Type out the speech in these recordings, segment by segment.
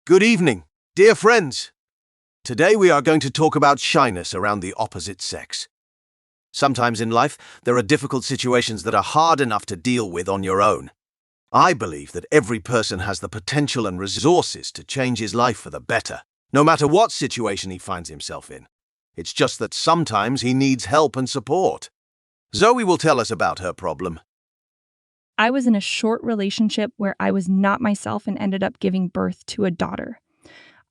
Good evening, dear friends. Today we are going to talk about shyness around the opposite sex. Sometimes in life, there are difficult situations that are hard enough to deal with on your own. I believe that every person has the potential and resources to change his life for the better, no matter what situation he finds himself in. It's just that sometimes he needs help and support. Zoe will tell us about her problem. I was in a short relationship where I was not myself and ended up giving birth to a daughter.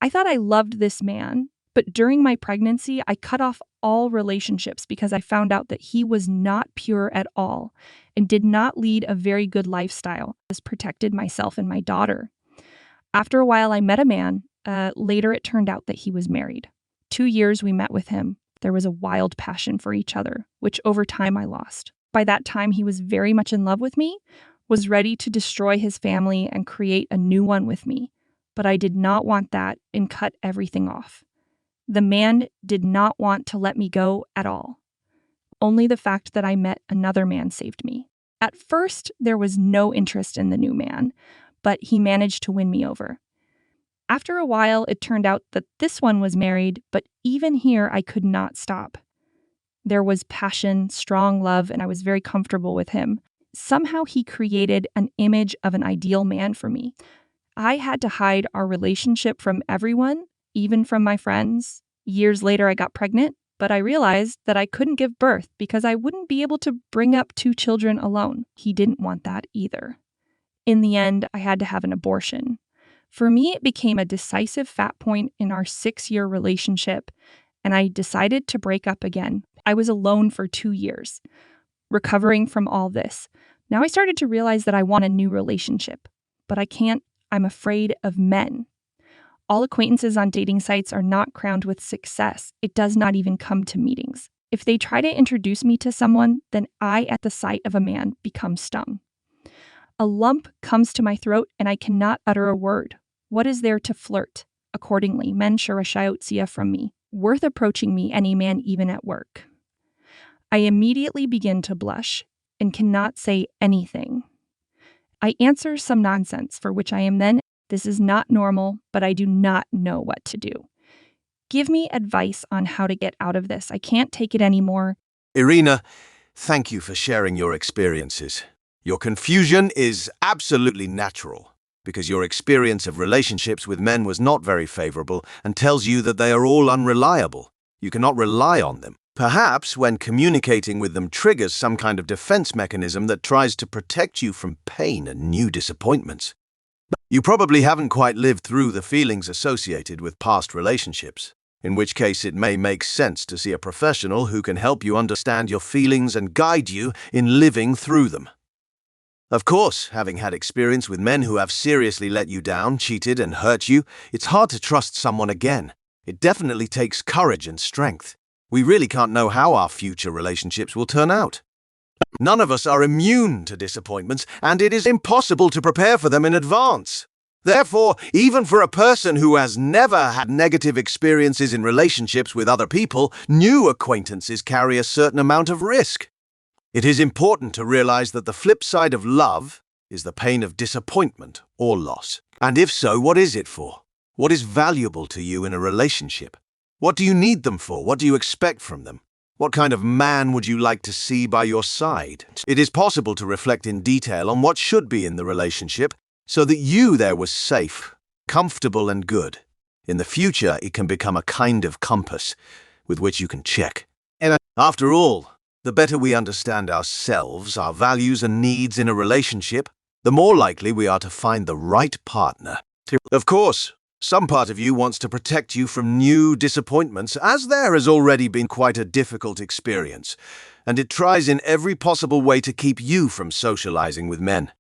I thought I loved this man, but during my pregnancy, I cut off all relationships because I found out that he was not pure at all and did not lead a very good lifestyle. This protected myself and my daughter. After a while, I met a man. Later, it turned out that he was married. 2 years we met with him. There was a wild passion for each other, which over time I lost. By that time, he was very much in love with me, was ready to destroy his family and create a new one with me. But I did not want that and cut everything off. The man did not want to let me go at all. Only the fact that I met another man saved me. At first, there was no interest in the new man, but he managed to win me over. After a while, it turned out that this one was married, but even here, I could not stop. There was passion, strong love, and I was very comfortable with him. Somehow he created an image of an ideal man for me. I had to hide our relationship from everyone, even from my friends. Years later, I got pregnant, but I realized that I couldn't give birth because I wouldn't be able to bring up 2 children alone. He didn't want that either. In the end, I had to have an abortion. For me, it became a decisive fat point in our 6-year relationship, and I decided to break up again. I was alone for 2 years, recovering from all this. Now I started to realize that I want a new relationship, but I can't. I'm afraid of men. All acquaintances on dating sites are not crowned with success. It does not even come to meetings. If they try to introduce me to someone, then I, at the sight of a man, become stung. A lump comes to my throat and I cannot utter a word. What is there to flirt? Accordingly, men sure shy out from me, worth approaching me, any man, even at work. I immediately begin to blush and cannot say anything. I answer some nonsense for which I am then, this is not normal, but I do not know what to do. Give me advice on how to get out of this. I can't take it anymore. Irina, thank you for sharing your experiences. Your confusion is absolutely natural because your experience of relationships with men was not very favorable and tells you that they are all unreliable. You cannot rely on them. Perhaps when communicating with them triggers some kind of defense mechanism that tries to protect you from pain and new disappointments. You probably haven't quite lived through the feelings associated with past relationships, in which case it may make sense to see a professional who can help you understand your feelings and guide you in living through them. Of course, having had experience with men who have seriously let you down, cheated, and hurt you, it's hard to trust someone again. It definitely takes courage and strength. We really can't know how our future relationships will turn out. None of us are immune to disappointments, and it is impossible to prepare for them in advance. Therefore, even for a person who has never had negative experiences in relationships with other people, new acquaintances carry a certain amount of risk. It is important to realize that the flip side of love is the pain of disappointment or loss. And if so, what is it for? What is valuable to you in a relationship? What do you need them for? What do you expect from them? What kind of man would you like to see by your side? It is possible to reflect in detail on what should be in the relationship so that you there was safe, comfortable, and good. In the future, it can become a kind of compass with which you can check. After all, the better we understand ourselves, our values and needs in a relationship, the more likely we are to find the right partner. Of course, some part of you wants to protect you from new disappointments, as there has already been quite a difficult experience, and it tries in every possible way to keep you from socializing with men.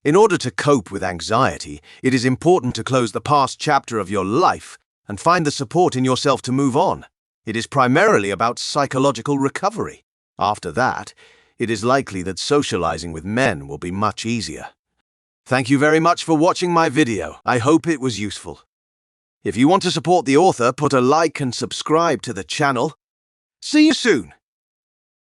In order to cope with anxiety, it is important to close the past chapter of your life and find the support in yourself to move on. It is primarily about psychological recovery. After that, it is likely that socializing with men will be much easier. Thank you very much for watching my video. I hope it was useful. If you want to support the author, put a like and subscribe to the channel. See you soon!